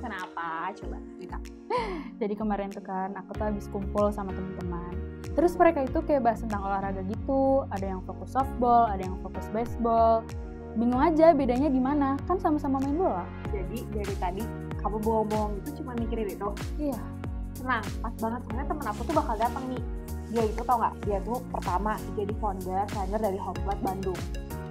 kenapa? Coba cerita. Jadi kemarin tuh kan aku tuh habis kumpul sama teman-teman. Terus mereka itu kayak bahas tentang olahraga gitu. Ada yang fokus softball, ada yang fokus baseball. Bingung aja bedanya di mana? Kan sama-sama main bola. Jadi dari tadi kamu bohong-bohong itu cuma mikirin itu. Iya. Tenang, pas banget sebenarnya temen aku tuh bakal datang nih. Dia itu tau nggak? Dia tuh pertama jadi founder, trainer dari Hotblood Bandung.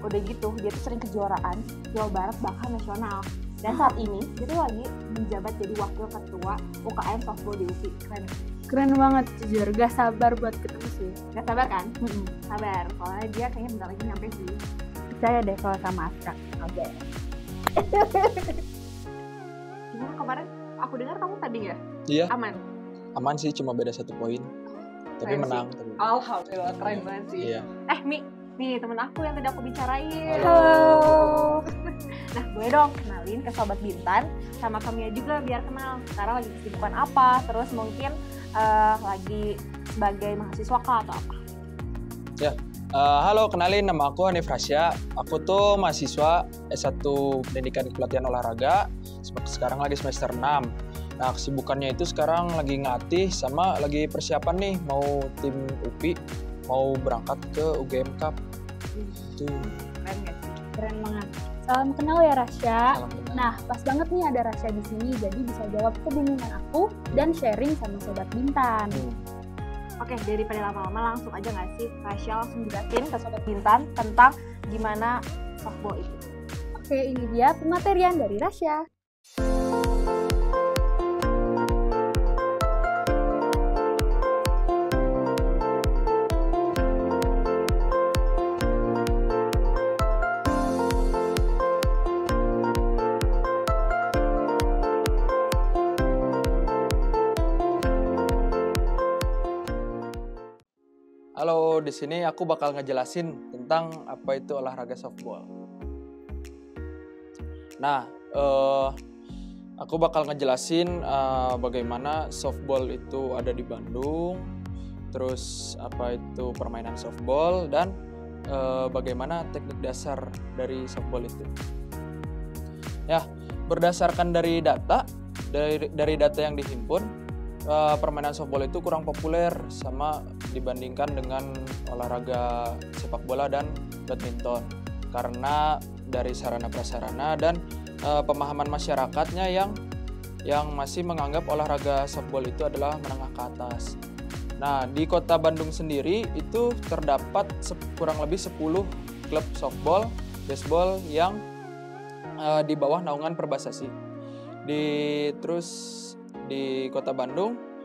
Udah gitu, dia tuh sering kejuaraan Jawa Barat bahkan nasional. Dan saat ini dia tuh lagi menjabat jadi wakil ketua UKM softball di UPI. Keren. Keren banget, jujur. Gak sabar buat ketemu sih. Gak sabar kan? Sabar, soalnya dia kayaknya bentar lagi nyampe sih. Percaya deh kalau sama Aska. Oke. Gimana kemarin? Aku dengar kamu tadi ya? Iya. Aman Sih, cuma beda 1 poin. Tapi keren menang. Sih. Alhamdulillah, keren banget sih. Iya. Mi, nih temen aku yang tadi aku bicarain. Halo. Nah, boleh dong kenalin ke Sobat Bintan sama Kamia juga biar kenal. Sekarang lagi kesibukan apa, terus mungkin lagi sebagai mahasiswa kah atau apa? Ya. Halo, kenalin, nama aku Hanif Rasya. Aku tuh mahasiswa S1 Pendidikan Pelatihan Olahraga. Sekarang lagi semester 6. Nah, kesibukannya itu sekarang lagi ngelatih sama lagi persiapan nih mau tim UPI mau berangkat ke UGM Cup. Tuh. Keren gak sih? Keren banget. Salam kenal ya Rasya. Salam kenal. Nah, pas banget nih ada Rasya di sini, jadi bisa jawab kebingungan aku dan sharing sama Sobat Bintan. Oke, daripada lama-lama langsung aja nggak sih Rasya langsung jelasin ke Sobat Bintan tentang gimana softball itu. Oke, ini dia pematerian dari Rasya. Halo, di sini aku bakal ngejelasin tentang apa itu olahraga softball. Nah, aku bakal ngejelasin bagaimana softball itu ada di Bandung, terus apa itu permainan softball, dan bagaimana teknik dasar dari softball itu. Ya, berdasarkan dari data yang dihimpun, permainan softball itu kurang populer sama dibandingkan dengan olahraga sepak bola dan badminton karena dari sarana prasarana dan pemahaman masyarakatnya yang masih menganggap olahraga softball itu adalah menengah ke atas. Nah, di kota Bandung sendiri itu terdapat kurang lebih 10 klub softball, baseball yang di bawah naungan Perbasasi. Terus di kota Bandung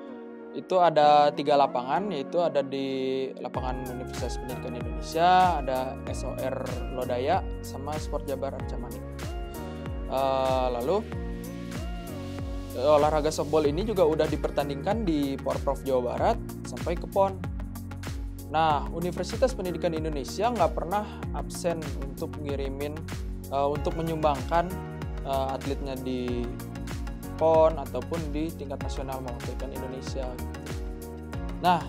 itu ada 3 lapangan, yaitu ada di lapangan Universitas Pendidikan Indonesia, ada SOR Lodaya, sama Sport Jabar Arca Manik. Lalu olahraga softball ini juga udah dipertandingkan di Porprov Jawa Barat sampai ke PON. Nah, Universitas Pendidikan Indonesia nggak pernah absen untuk untuk menyumbangkan atletnya di PON ataupun di tingkat nasional mewakilkan Indonesia. Nah,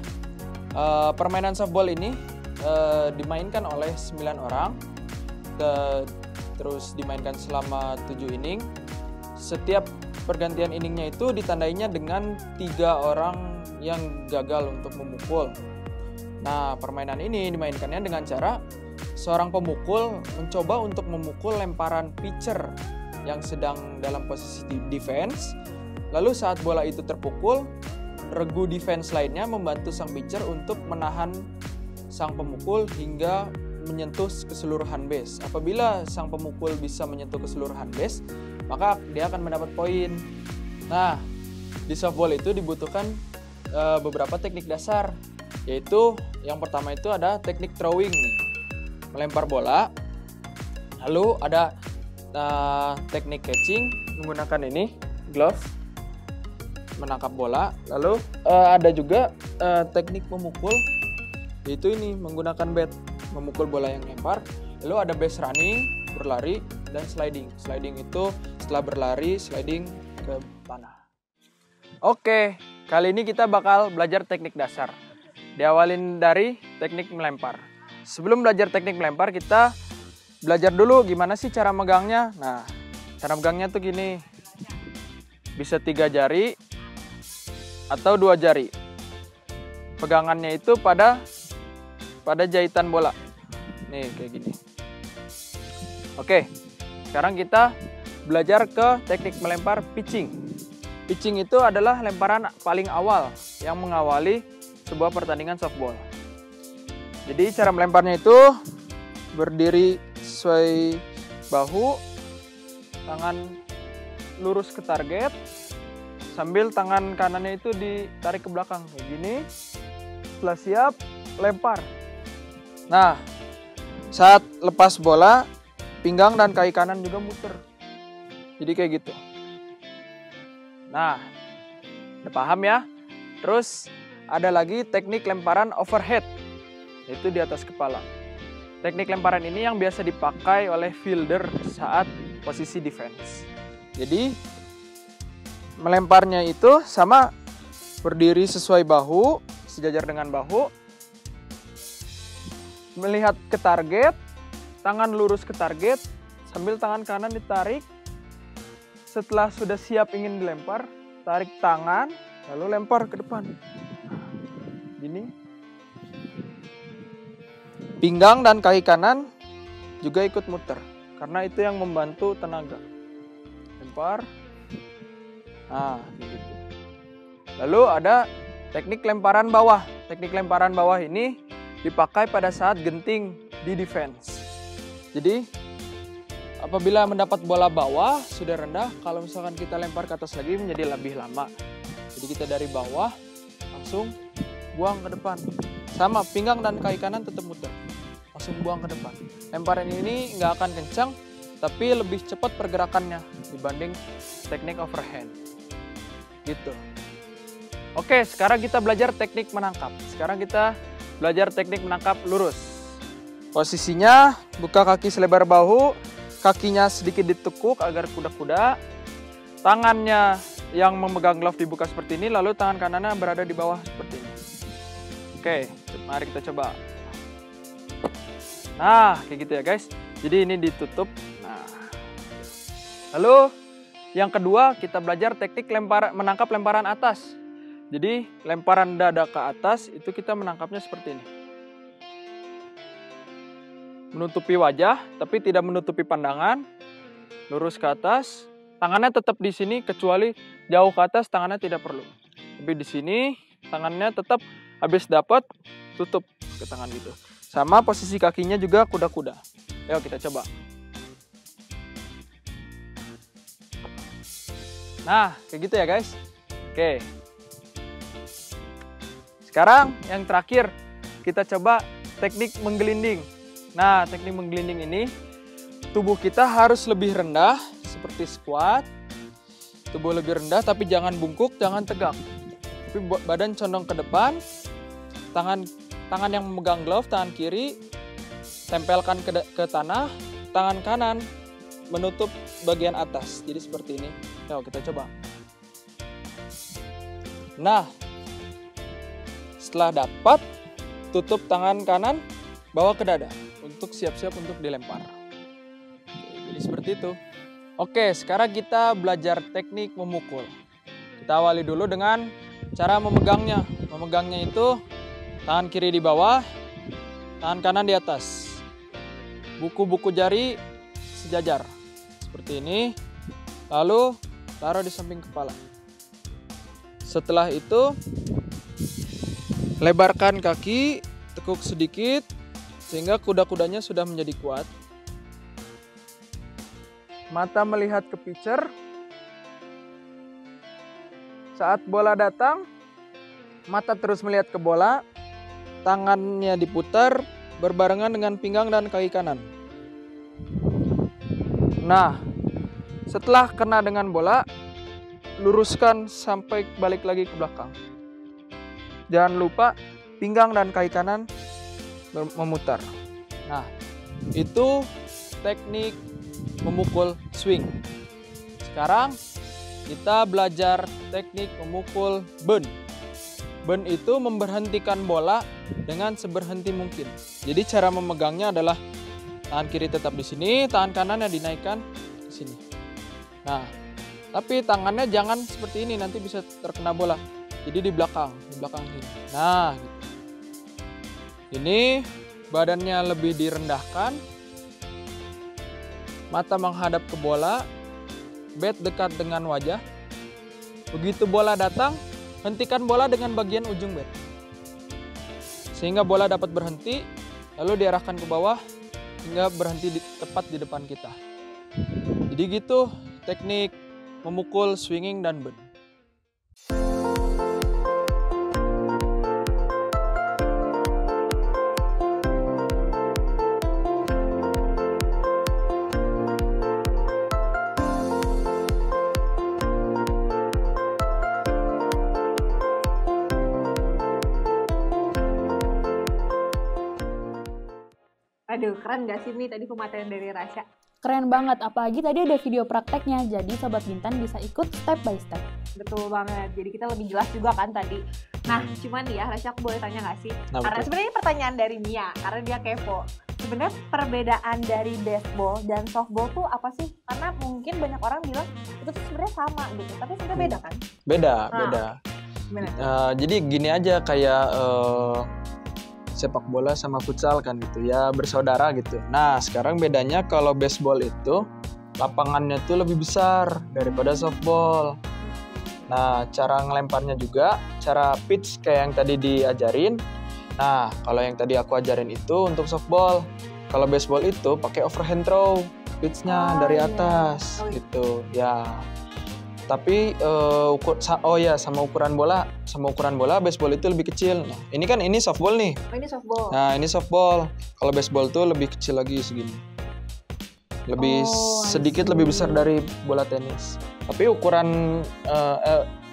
permainan softball ini dimainkan oleh 9 orang, terus dimainkan selama 7 inning. Setiap pergantian inningnya itu ditandainya dengan 3 orang yang gagal untuk memukul. Nah, permainan ini dimainkannya dengan cara seorang pemukul mencoba untuk memukul lemparan pitcher yang sedang dalam posisi defense. Lalu saat bola itu terpukul, regu defense lainnya membantu sang pitcher untuk menahan sang pemukul hingga menyentuh keseluruhan base. Apabila sang pemukul bisa menyentuh keseluruhan base, maka dia akan mendapat poin. Nah, di softball itu dibutuhkan beberapa teknik dasar, yaitu yang pertama itu ada teknik throwing, melempar bola. Lalu ada teknik catching, menggunakan ini glove, menangkap bola. Lalu ada juga teknik memukul, yaitu ini menggunakan bat, memukul bola yang lempar. Lalu ada base running, berlari, dan sliding. Sliding itu setelah berlari, sliding ke tanah. Oke, kali ini kita bakal belajar teknik dasar. Diawalin dari teknik melempar. Sebelum belajar teknik melempar, kita belajar dulu gimana sih cara megangnya. Nah, cara megangnya tuh gini. Bisa 3 jari atau 2 jari. Pegangannya itu pada jahitan bola. Nih kayak gini. Oke, sekarang kita belajar ke teknik melempar pitching. Pitching itu adalah lemparan paling awal yang mengawali sebuah pertandingan softball. Jadi cara melemparnya itu berdiri sesuai bahu, tangan lurus ke target, sambil tangan kanannya itu ditarik ke belakang kayak gini. Setelah siap, lempar. Nah, saat lepas bola, pinggang dan kaki kanan juga muter. Jadi kayak gitu. Nah, udah paham ya? Terus ada lagi teknik lemparan overhead, yaitu di atas kepala. Teknik lemparan ini yang biasa dipakai oleh fielder saat posisi defense. Jadi, melemparnya itu sama berdiri sesuai bahu, sejajar dengan bahu, melihat ke target, tangan lurus ke target, sambil tangan kanan ditarik. Setelah sudah siap ingin dilempar, tarik tangan, lalu lempar ke depan. Gini. Pinggang dan kaki kanan juga ikut muter, karena itu yang membantu tenaga. Lempar. Nah, gitu. Lalu ada teknik lemparan bawah. Teknik lemparan bawah ini dipakai pada saat genting di defense. Jadi, apabila mendapat bola bawah sudah rendah, kalau misalkan kita lempar ke atas lagi menjadi lebih lama. Jadi kita dari bawah langsung buang ke depan. Sama, pinggang dan kaki kanan tetap muter. Langsung buang ke depan. Lemparan ini nggak akan kencang, tapi lebih cepat pergerakannya dibanding teknik overhand. Gitu. Oke, sekarang kita belajar teknik menangkap. Sekarang kita belajar teknik menangkap lurus. Posisinya, buka kaki selebar bahu, kakinya sedikit ditekuk agar kuda-kuda. Tangannya yang memegang glove dibuka seperti ini, lalu tangan kanannya berada di bawah seperti ini. Oke, mari kita coba. Nah, kayak gitu ya guys. Jadi ini ditutup. Nah. Lalu yang kedua kita belajar teknik menangkap lemparan atas. Jadi lemparan dada ke atas itu kita menangkapnya seperti ini. Menutupi wajah tapi tidak menutupi pandangan. Lurus ke atas. Tangannya tetap di sini kecuali jauh ke atas tangannya tidak perlu. Tapi di sini tangannya tetap habis dapat tutup ke tangan gitu. Sama posisi kakinya juga kuda-kuda. Ayo kita coba. Nah, kayak gitu ya guys. Oke. Sekarang yang terakhir kita coba teknik menggelinding. Nah, teknik menggelinding ini tubuh kita harus lebih rendah seperti squat. Tubuh lebih rendah tapi jangan bungkuk, jangan tegak. Tapi badan condong ke depan. Tangan yang memegang glove, tangan kiri tempelkan ke tanah, tangan kanan menutup bagian atas. Jadi seperti ini. Yuk kita coba. Nah, setelah dapat, tutup tangan kanan, bawa ke dada untuk siap-siap untuk dilempar. Jadi seperti itu. Oke, sekarang kita belajar teknik memukul. Kita awali dulu dengan cara memegangnya. Memegangnya itu tangan kiri di bawah, tangan kanan di atas. Buku-buku jari sejajar. Seperti ini. Lalu taruh di samping kepala. Setelah itu, lebarkan kaki, tekuk sedikit, sehingga kuda-kudanya sudah menjadi kuat. Mata melihat ke pitcher. Saat bola datang, mata terus melihat ke bola. Tangannya diputar berbarengan dengan pinggang dan kaki kanan. Nah, setelah kena dengan bola, luruskan sampai balik lagi ke belakang. Jangan lupa pinggang dan kaki kanan memutar. Nah, itu teknik memukul swing. Sekarang kita belajar teknik memukul burn. Burn itu memberhentikan bola dengan seberhenti mungkin. Jadi cara memegangnya adalah tangan kiri tetap di sini, tangan kanannya dinaikkan ke sini. Nah, Tapi tangannya jangan seperti ini, nanti bisa terkena bola. Jadi di belakang sini. Nah, gitu. Ini badannya lebih direndahkan, mata menghadap ke bola, bat dekat dengan wajah. Begitu bola datang, hentikan bola dengan bagian ujung bat. Sehingga bola dapat berhenti, lalu diarahkan ke bawah, hingga berhenti tepat di depan kita. Jadi gitu teknik memukul, swinging, dan burn. Aduh, keren gak sih Mi tadi pematerian dari Rasya? Keren banget, apalagi tadi ada video prakteknya, jadi Sobat Bintan bisa ikut step by step. Betul banget, jadi kita lebih jelas juga kan tadi. Nah, cuman nih ya, Rasya aku boleh tanya gak sih? Nah, Karena betul. sebenarnya ini pertanyaan dari Mia, karena dia kepo. Sebenarnya perbedaan dari baseball dan softball tuh apa sih? Karena mungkin banyak orang bilang itu tuh sebenarnya sama gitu, tapi sebenarnya beda kan? Beda. Gimana? Jadi gini aja, kayak sepak bola sama futsal kan gitu ya, bersaudara gitu. Nah, sekarang bedanya kalau baseball itu lapangannya tuh lebih besar daripada softball. Nah, cara ngelemparnya juga, cara pitch kayak yang tadi diajarin. Nah, kalau yang tadi aku ajarin itu untuk softball. Kalau baseball itu pakai overhand throw, pitch-nya dari atas gitu. Ya. Tapi sama ukuran bola baseball itu lebih kecil. Nah, ini softball nih. Oh, ini softball. Nah, ini softball. Kalau baseball tuh lebih kecil lagi segini. Lebih sedikit lebih besar dari bola tenis. Tapi ukuran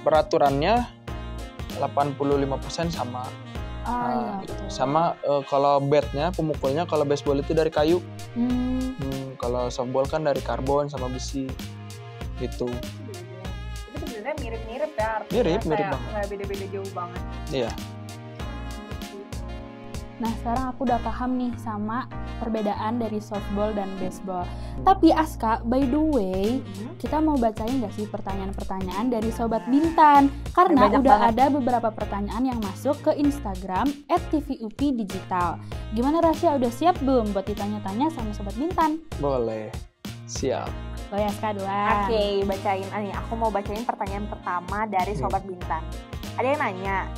peraturannya 85% sama. Gitu. Sama kalau batnya, pemukulnya kalau baseball itu dari kayu. Kalau softball kan dari karbon sama besi. Gitu. Itu sebenarnya mirip-mirip ya. Mirip banget. Nggak beda-beda jauh banget. Iya. Nah, sekarang aku udah paham nih sama perbedaan dari softball dan baseball. Tapi Aska, by the way, kita mau bacain gak sih pertanyaan-pertanyaan dari Sobat Bintan? Karena Banyak udah banget. ada beberapa pertanyaan yang masuk ke Instagram @tvupdigital. Gimana Rasya, udah siap belum buat ditanya-tanya sama Sobat Bintan? Boleh. Siap. Boleh Aska duluan. Oke, bacain. Nih, aku mau bacain pertanyaan pertama dari Sobat Bintan. Ada yang nanya,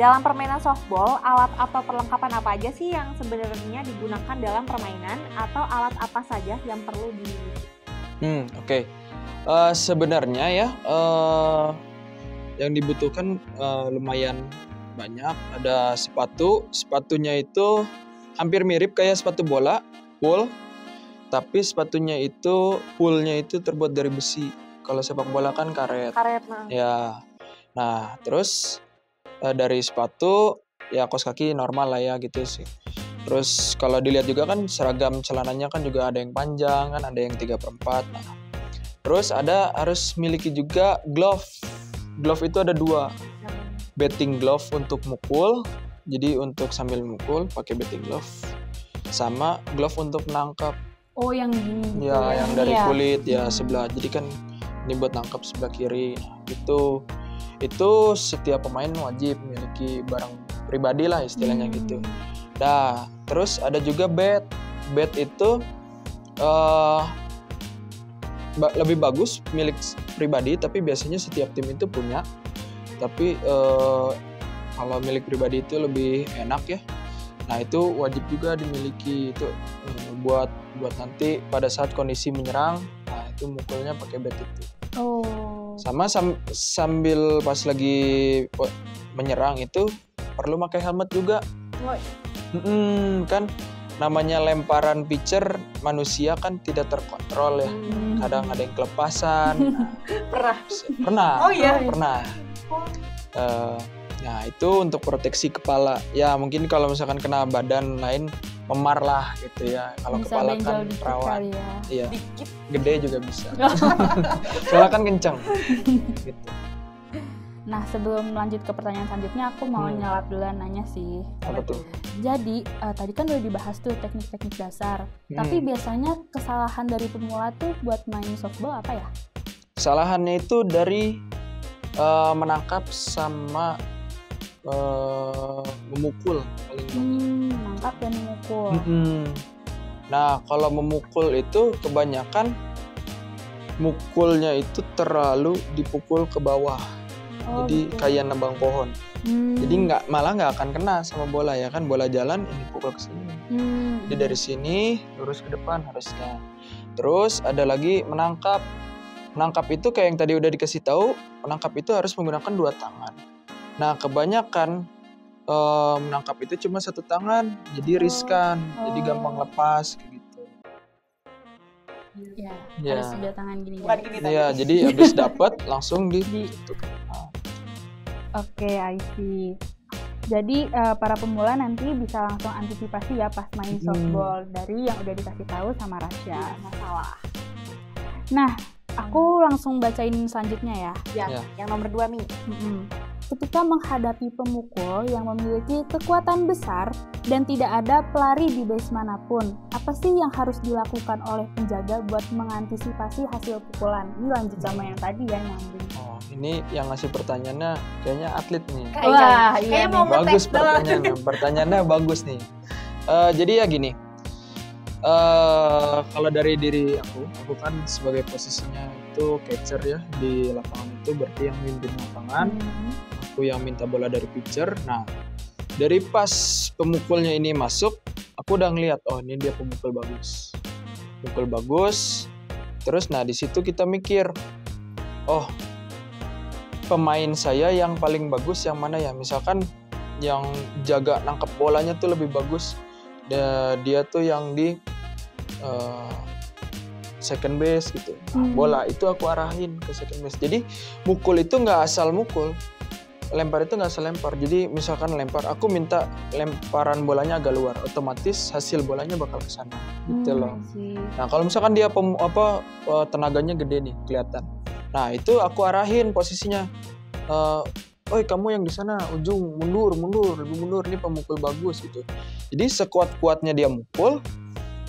dalam permainan softball, alat atau perlengkapan apa aja sih yang sebenarnya digunakan dalam permainan atau alat apa saja yang perlu dimiliki? Oke. Sebenarnya ya, yang dibutuhkan lumayan banyak. Ada sepatunya itu hampir mirip kayak sepatu bola, wool. Tapi sepatunya itu, woolnya itu terbuat dari besi. Kalau sepak bola kan karet. Karet, nah. Ya. Nah, terus dari sepatu ya kaos kaki normal lah ya gitu sih. Terus kalau dilihat juga kan seragam celananya kan juga ada yang panjang kan, ada yang 3/4. Nah, terus harus miliki juga glove. Glove itu ada 2. Batting glove untuk mukul. Jadi untuk sambil mukul pakai batting glove. Sama glove untuk nangkap. Oh, yang gini. Ya, yang dari Iya. kulit ya sebelah. Jadi kan ini buat nangkap sebelah kiri. Nah, gitu. Itu setiap pemain wajib memiliki barang pribadi lah istilahnya gitu. Nah, terus ada juga bat. Bat itu lebih bagus milik pribadi, tapi biasanya setiap tim itu punya. Tapi kalau milik pribadi itu lebih enak ya. Nah, itu wajib juga dimiliki itu buat nanti pada saat kondisi menyerang. Nah, itu mukulnya pakai bat itu. Oh. Sama sambil pas lagi menyerang itu perlu pakai helmet juga. Kan namanya lemparan pitcher manusia kan tidak terkontrol ya. Kadang ada yang kelepasan. Pernah. Oh iya. Pernah. Nah, itu untuk proteksi kepala. Ya mungkin kalau misalkan kena badan lain memar lah gitu ya. Kalau Bisa kepala benjol kan dikit rawan. kali ya. Iya. Dikit. Gede juga bisa. Soalnya kan kencang. Gitu. Nah, sebelum lanjut ke pertanyaan selanjutnya, aku mau nyelat duluan nanya sih. Apa tuh? Jadi, tadi kan udah dibahas tuh teknik-teknik dasar. Tapi biasanya kesalahan dari pemula tuh buat main softball apa ya? Kesalahannya itu dari menangkap sama memukul paling banyak. Menangkap dan memukul. Nah, kalau memukul itu kebanyakan mukulnya itu terlalu dipukul ke bawah. Jadi gitu. kayak nebang pohon. Jadi malah nggak akan kena sama bola ya kan, bola jalan ini pukul ke sini. Jadi dari sini lurus ke depan harusnya. Terus ada lagi menangkap. Menangkap itu kayak yang tadi udah dikasih tahu, menangkap itu harus menggunakan 2 tangan. Nah, kebanyakan menangkap itu cuma 1 tangan, jadi riskan, jadi gampang lepas kayak gitu. Ya, Ya. harus 2 tangan gini. Bukan gini tadi. Iya, jadi habis dapat langsung ditutup. Oke, I see. Jadi para pemula nanti bisa langsung antisipasi ya pas main softball dari yang udah dikasih tahu sama Rasya. Masalah. Nah, aku langsung bacain selanjutnya ya. Ya. Yang nomor 2 Mi. Ketika menghadapi pemukul yang memiliki kekuatan besar dan tidak ada pelari di base manapun, apa sih yang harus dilakukan oleh penjaga buat mengantisipasi hasil pukulan? Ini lanjut sama yang tadi ya, nyambung. Oh, ini yang ngasih pertanyaannya kayaknya atlet nih. Wah, iya Kayaknya mau Bagus ngetes doang. pertanyaannya. Pertanyaannya bagus nih. Jadi ya gini. Kalau dari diri aku kan sebagai posisinya itu catcher ya di lapangan itu, berarti yang mimpin lapangan. Aku yang minta bola dari pitcher. Nah, dari pas pemukulnya ini masuk, aku udah ngeliat, oh ini dia pemukul bagus. Pemukul bagus. Terus nah di situ kita mikir, oh pemain saya yang paling bagus yang mana ya? Misalkan yang jaga nangkep bolanya tuh lebih bagus. Dia tuh yang di second base gitu. Nah, bola itu aku arahin ke second base. Jadi mukul itu nggak asal mukul. Lempar itu nggak asal lempar. Jadi misalkan lempar, aku minta lemparan bolanya agak luar, otomatis hasil bolanya bakal ke sana. Gitu loh. Nah, kalau misalkan dia tenaganya gede nih, kelihatan. Nah, itu aku arahin posisinya. Oi, kamu yang di sana ujung, mundur, lebih mundur, ini pemukul bagus gitu. Jadi sekuat-kuatnya dia mukul,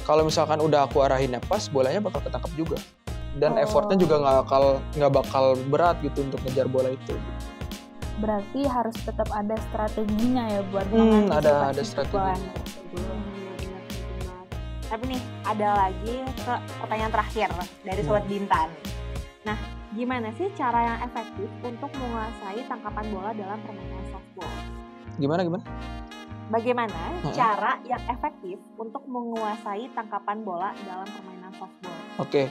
kalau misalkan udah aku arahinnya pas, bolanya bakal ketangkap juga. Dan effortnya juga nggak bakal berat gitu untuk ngejar bola itu. Berarti harus tetap ada strateginya ya buat ada strategi. Tapi nih ada lagi pertanyaan terakhir dari Sobat Bintan. Nah, gimana sih cara yang efektif untuk menguasai tangkapan bola dalam permainan softball? Gimana? Bagaimana cara yang efektif untuk menguasai tangkapan bola dalam permainan softball? Oke,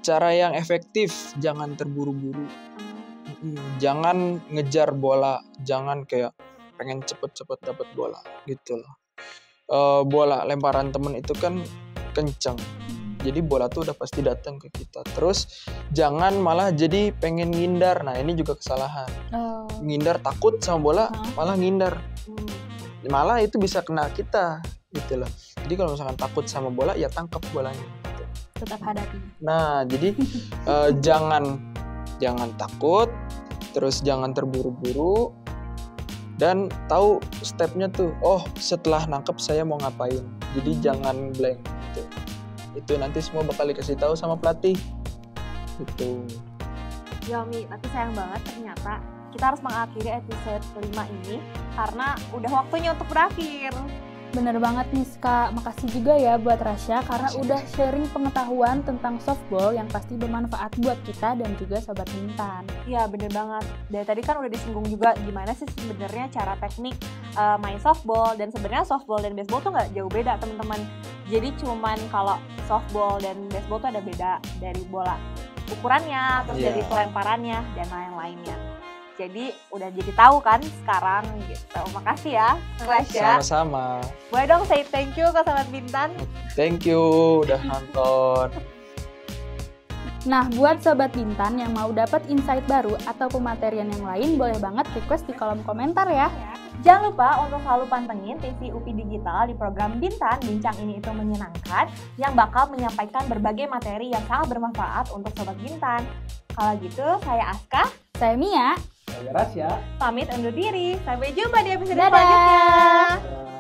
cara yang efektif, jangan terburu-buru. Jangan ngejar bola, jangan kayak pengen cepet-cepet dapat bola gitu loh. Bola lemparan temen itu kan kenceng, jadi bola tuh udah pasti datang ke kita. Terus jangan malah jadi pengen ngindar. Nah, ini juga kesalahan. Ngindar takut sama bola, malah ngindar. Malah itu bisa kena kita gitu loh. Jadi kalau misalkan takut sama bola, ya tangkap bolanya gitu. Tetap hadapi. Nah, jadi jangan takut, terus jangan terburu-buru, dan tahu stepnya tuh. Oh, setelah nangkep saya mau ngapain. Jadi jangan blank gitu. Itu nanti semua bakal dikasih tahu sama pelatih. Gitu. Ya Mi, tapi sayang banget ternyata kita harus mengakhiri episode kelima ini karena udah waktunya untuk berakhir. Bener banget nih Kak, makasih juga ya buat Rasya karena udah sharing pengetahuan tentang softball yang pasti bermanfaat buat kita dan juga Sobat Bintan. Iya bener banget, dari tadi kan udah disinggung juga gimana sih sebenarnya cara teknik main softball, dan sebenarnya softball dan baseball tuh nggak jauh beda teman-teman. Jadi cuman kalau softball dan baseball tuh ada beda dari bola ukurannya, terus dari pelemparannya dan lain-lainnya. Jadi udah jadi tahu kan sekarang gitu. Makasih ya Rasya. Sama-sama. Boleh dong say thank you ke Sobat Bintan. Thank you udah nonton. Nah, buat Sobat Bintan yang mau dapat insight baru atau pematerian yang lain, boleh banget request di kolom komentar ya. Jangan lupa untuk selalu pantengin TV UPI Digital di program Bintan, Bincang Ini Itu Menyenangkan, yang bakal menyampaikan berbagai materi yang sangat bermanfaat untuk Sobat Bintan. Kalau gitu, saya Aska. Saya Mia. Saya Rasya. Pamit undur diri. Sampai jumpa di episode Dadah. selanjutnya.